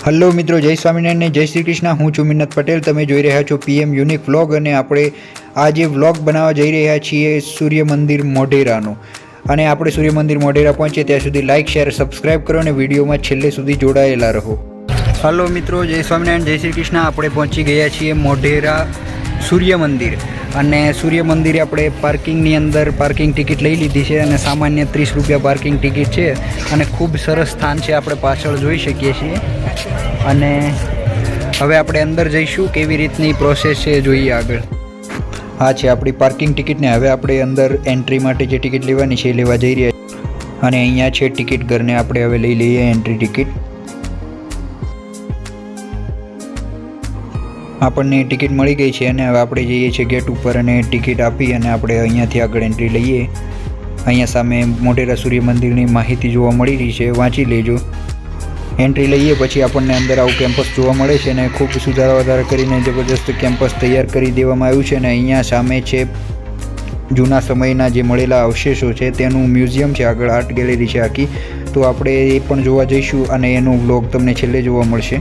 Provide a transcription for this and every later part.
Hello મિત્રો, જય સ્વામિનારાયણ ને જય શ્રી કૃષ્ણ। હું છું મિન્નત પટેલ। તમે જોઈ રહ્યા છો PM યુનિક વ્લોગ અને આપણે આજે વ્લોગ બનાવવા જઈ રહ્યા છીએ સૂર્ય મંદિર મોઢેરાનો। અને આપણે સૂર્ય મંદિર મોઢેરા પહોંચીએ ત્યાં સુધી લાઇક શેર સબસ્ક્રાઇબ કરો અને વિડીયોમાં છેલ્લે સુધી જોડાયેલા રહો। હલો મિત્રો, જય સ્વામિનારાયણ જય શ્રી કૃષ્ણ। આપણે પહોંચી ગયા છીએ મોઢેરા સૂર્ય મંદિર અને સૂર્ય મંદિરે આપણે પાર્કિંગની અંદર પાર્કિંગ ટિકિટ લઈ લીધી છે અને સામાન્ય 30 રૂપિયા પાર્કિંગ ટિકિટ છે અને ખૂબ સરસ સ્થાન છે, આપણે પાછળ જોઈ શકીએ છીએ। અને હવે આપણે અંદર જઈશું, કેવી રીતની પ્રોસેસ છે જોઈએ આગળ। આ છે આપણી પાર્કિંગ ટિકિટ ને હવે આપણે અંદર એન્ટ્રી માટે જે ટિકિટ લેવાની છે એ લેવા જઈ રહ્યા છીએ અને અહીંયા છે ટિકિટ ઘરને આપણે હવે લઈ લઈએ એન્ટ્રી ટિકિટ। આપણને ટિકિટ મળી ગઈ છે અને હવે આપણે જઈએ છીએ ગેટ ઉપર અને ટિકિટ આપી અને આપણે અહીંયાથી આગળ એન્ટ્રી લઈએ। અહીંયા સામે મોઢેરા સૂર્ય મંદિરની માહિતી જોવા મળી રહી છે, વાંચી લેજો। એન્ટ્રી લઈએ પછી આપણને અંદર આવું કેમ્પસ જોવા મળે છે અને ખૂબ સુધારા વધારા કરીને જબરજસ્ત કેમ્પસ તૈયાર કરી દેવામાં આવ્યું છે। અને અહીંયા સામે છે જૂના સમયના જે મળેલા અવશેષો છે તેનું મ્યુઝિયમ છે, આગળ આર્ટ ગેલેરી છે આખી, તો આપણે એ પણ જોવા જઈશું અને એનો વ્લોગ તમને છેલ્લે જોવા મળશે।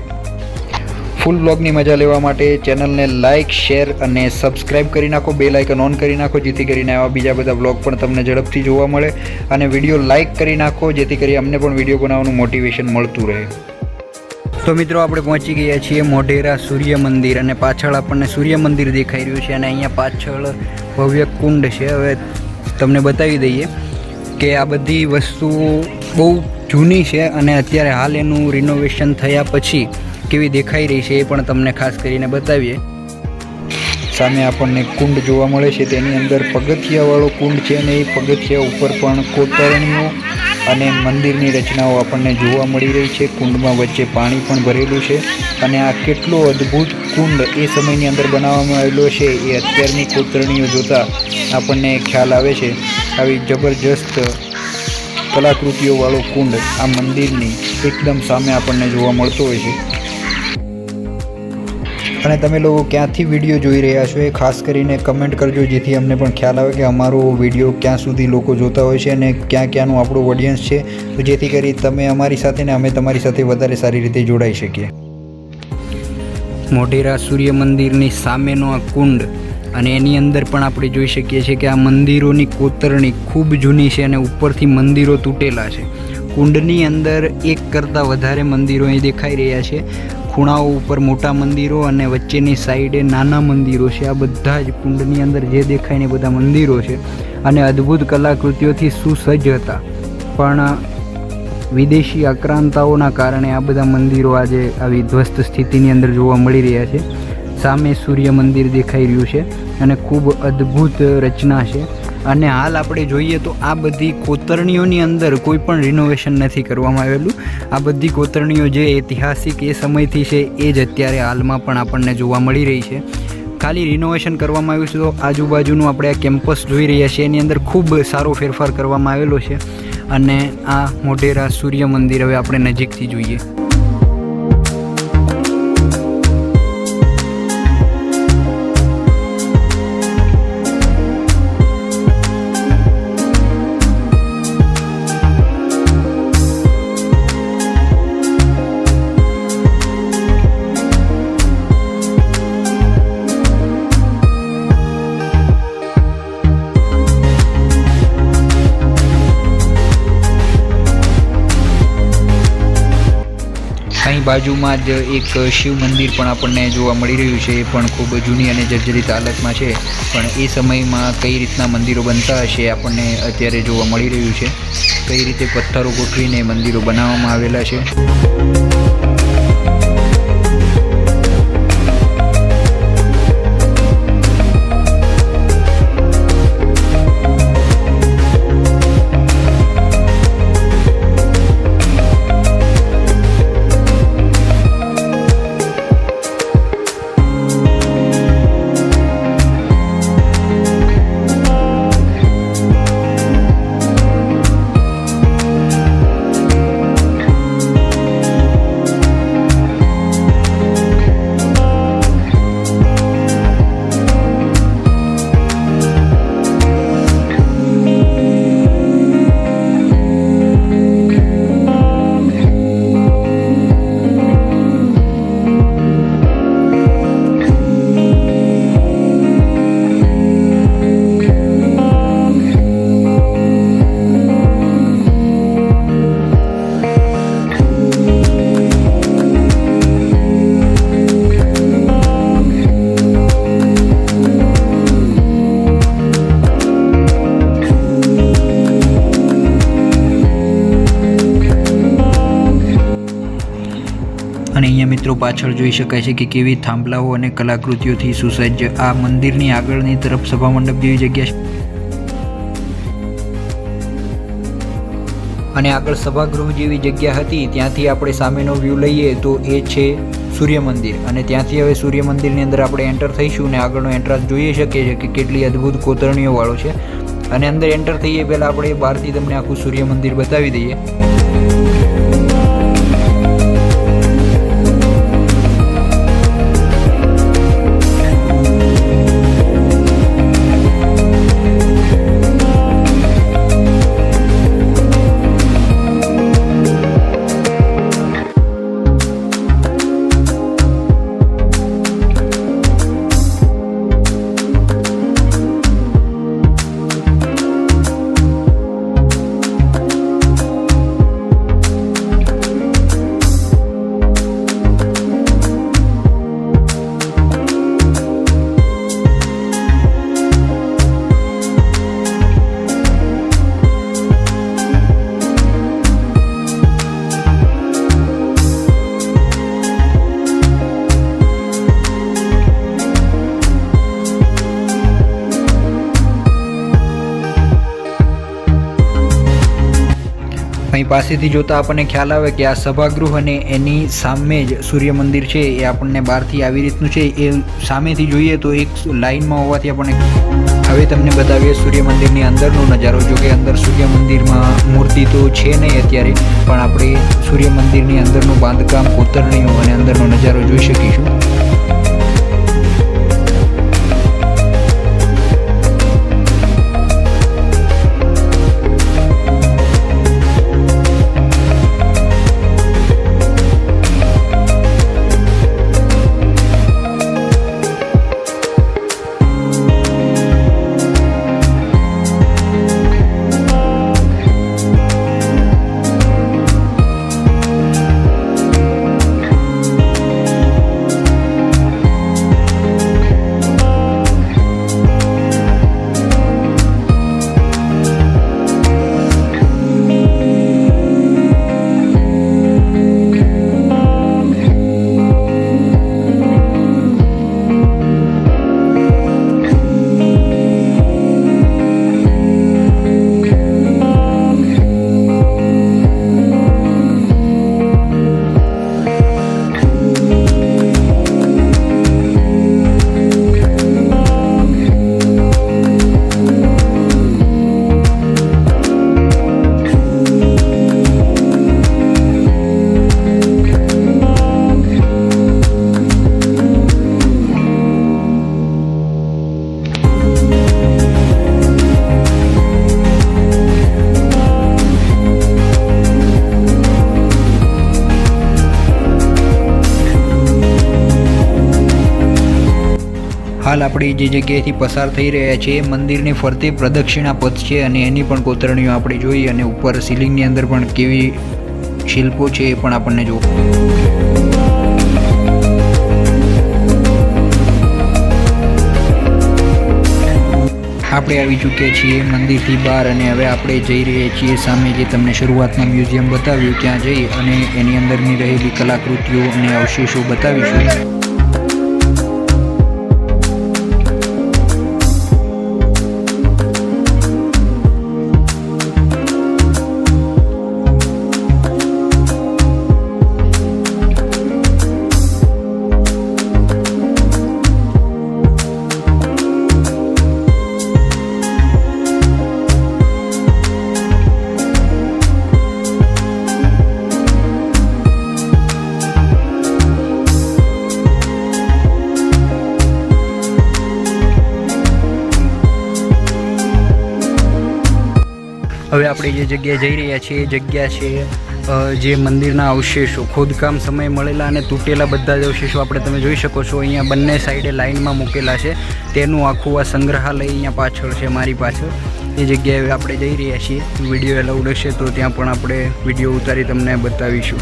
ફૂલ વ્લોગની મજા લેવા માટે ચેનલને લાઇક શેર અને સબસ્ક્રાઇબ કરી નાખો, બેલ આઇકન ઓન કરી નાખો જેથી કરીને આવા બીજા બધા વ્લોગ પણ તમને ઝડપથી જોવા મળે અને વિડીયો લાઇક કરી નાખો જેથી કરી અમને પણ વિડીયો બનાવવાનું મોટિવેશન મળતું રહે। તો મિત્રો, આપણે પહોંચી ગયા છીએ મોઢેરા સૂર્ય મંદિર અને પાછળ આપણને સૂર્ય મંદિર દેખાઈ રહ્યું છે અને અહીંયા પાછળ ભવ્ય કુંડ છે। હવે તમને બતાવી દઈએ કે આ બધી વસ્તુઓ બહુ જૂની છે અને અત્યારે હાલ એનું રિનોવેશન થયા પછી કેવી દેખાઈ રહી છે એ પણ તમને ખાસ કરીને બતાવીએ। સામે આપણને કુંડ જોવા મળે છે, તેની અંદર પગથિયાવાળો કુંડ છે અને એ પગથિયા ઉપર પણ કોતરણીઓ અને મંદિરની રચનાઓ આપણને જોવા મળી રહી છે। કુંડમાં વચ્ચે પાણી પણ ભરેલું છે અને આ કેટલો અદ્ભુત કુંડ એ સમયની અંદર બનાવવામાં આવેલો છે એ અત્યારની કોતરણીઓ જોતાં આપણને ખ્યાલ આવે છે। આવી જબરજસ્ત કલાકૃતિઓવાળો કુંડ આ મંદિરની એકદમ સામે આપણને જોવા મળતો હોય છે। અને તમે લોકો ક્યાંથી વિડીયો જોઈ રહ્યા છો એ ખાસ કરીને કમેન્ટ કરજો જેથી અમને પણ ખ્યાલ આવે કે અમારો વિડીયો ક્યાં સુધી લોકો જોતા હોય છે અને ક્યાં ક્યાંનું આપણું ઓડિયન્સ છે, તો જેથી કરી તમે અમારી સાથે ને અમે તમારી સાથે વધારે સારી રીતે જોડાઈ શકીએ। મોઢેરા સૂર્ય મંદિરની સામેનો આ કુંડ અને એની અંદર પણ આપણે જોઈ શકીએ છીએ કે આ મંદિરોની કોતરણી ખૂબ જૂની છે અને ઉપરથી મંદિરો તૂટેલા છે। કુંડની અંદર એક કરતાં વધારે મંદિરો અહીં દેખાઈ રહ્યા છે। ખૂણાઓ ઉપર મોટા મંદિરો અને વચ્ચેની સાઈડે નાના મંદિરો છે। આ બધા જ કુંડની અંદર જે દેખાય ને બધા મંદિરો છે અને અદ્ભુત કલાકૃતિઓથી સુસજ્જ હતા, પણ વિદેશી આક્રાંતાઓના કારણે આ બધા મંદિરો આજે આવી ધ્વસ્ત સ્થિતિની અંદર જોવા મળી રહ્યા છે। સામે સૂર્ય મંદિર દેખાઈ રહ્યું છે અને ખૂબ અદ્ભુત રચના છે અને હાલ આપણે જોઈએ તો આ બધી કોતરણીઓની અંદર કોઈ પણ રિનોવેશન નથી કરવામાં આવેલું। આ બધી કોતરણીઓ જે ઐતિહાસિક એ સમયથી છે એ જ અત્યારે હાલમાં પણ આપણને જોવા મળી રહી છે। ખાલી રિનોવેશન કરવામાં આવ્યું છે તો આજુબાજુનું આપણે આ કેમ્પસ જોઈ રહ્યા છીએ એની અંદર ખૂબ સારો ફેરફાર કરવામાં આવેલો છે અને આ મોઢેરા સૂર્ય મંદિર હવે આપણે નજીકથી જોઈએ। અહીં બાજુમાં જ એક શિવ મંદિર પણ આપણને જોવા મળી રહ્યું છે, એ પણ ખૂબ જૂની અને જર્જરિત હાલતમાં છે, પણ એ સમયમાં કઈ રીતના મંદિરો બનતા હશે આપણને અત્યારે જોવા મળી રહ્યું છે। કઈ રીતે પથ્થરો ગોઠવીને મંદિરો બનાવવામાં આવેલા છે। અને અહીંયા મિત્રો પાછળ જોઈ શકાય છે કે કેવી થાંભલાઓ અને કલાકૃતિઓથી સુસજ્જ આ મંદિરની આગળની તરફ સભા મંડપ જેવી જગ્યા છે અને આગળ સભાગૃહ જેવી જગ્યા હતી ત્યાંથી આપણે સામેનો વ્યૂ લઈએ તો એ છે સૂર્ય મંદિર અને ત્યાંથી હવે સૂર્ય મંદિરની અંદર આપણે એન્ટર થઈશું અને આગળનો એન્ટ્રાન્સ જોઈ શકીએ છીએ કે કેટલી અદ્ભુત કોતરણીઓ વાળો છે અને અંદર એન્ટર થઈએ પહેલાં આપણે બહારથી તમને આખું સૂર્ય મંદિર બતાવી દઈએ. અહીં પાસેથી જોતા આપણને ખ્યાલ આવે કે આ સભાગૃહ અને એની સામે જ સૂર્ય મંદિર છે એ આપણને બહારથી આવી રીતનું છે એ સામેથી જોઈએ તો એક લાઇનમાં હોવાથી આપણને હવે તમને બતાવીએ સૂર્ય મંદિરની અંદરનો નજારો. જો કે અંદર સૂર્ય મંદિરમાં મૂર્તિ તો છે નહીં અત્યારે પણ આપણે સૂર્ય મંદિરની અંદરનું બાંધકામ કોતરણીઓ અને અંદરનો નજારો જોઈ શકીશું. હાલ આપણે જે જગ્યાએથી પસાર થઈ રહ્યા છીએ મંદિરની ફરતે પ્રદક્ષિણા પથ છે અને એની પણ કોતરણીઓ આપણે જોઈ અને ઉપર સીલિંગની અંદર પણ કેવી શિલ્પો છે એ પણ આપણને જો આપણે આવી ચૂક્યા છીએ મંદિરથી બહાર અને હવે આપણે જઈ રહ્યા છીએ સામે જે તમને શરૂઆતમાં મ્યુઝિયમ બતાવ્યું ત્યાં જઈ અને એની અંદરની રહેલી કલાકૃતિઓ અને અવશેષો બતાવીશું. હવે આપણે જે જગ્યાએ જઈ રહ્યા છીએ એ જગ્યા છે જે મંદિરના અવશેષો ખોદકામ સમયે મળેલા અને તૂટેલા બધા જ અવશેષો આપણે તમે જોઈ શકો છો. અહીંયા બંને સાઈડે લાઇનમાં મૂકેલા છે તેનું આખું આ સંગ્રહાલય અહીંયા પાછળ છે મારી પાછળ. એ જગ્યાએ આપણે જઈ રહ્યા છીએ. વિડીયો એલાઉડ હશે તો ત્યાં પણ આપણે વિડીયો ઉતારી તમને બતાવીશું.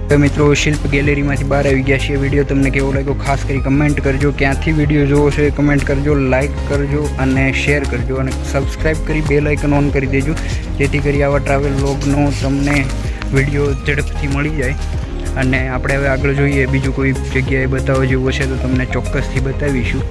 તો મિત્રો શિલ્પ ગેલેરીમાંથી બહાર આવી ગયા છીએ. વિડીયો તમને કેવો લાગ્યો ખાસ કરી કમેન્ટ કરજો. ક્યાંથી વિડીયો જોવો છો એ કમેન્ટ કરજો, લાઇક કરજો અને શેર કરજો અને સબસ્ક્રાઈબ કરી બેલ આઇકન ઓન કરી દેજો, જેથી કરી આવા ટ્રાવેલ વ્લોગનો તમને વિડીયો ઝડપથી મળી જાય. અને આપણે હવે આગળ જોઈએ, બીજું કોઈ જગ્યાએ બતાવવા જેવું હશે તો તમને ચોક્કસથી બતાવીશું.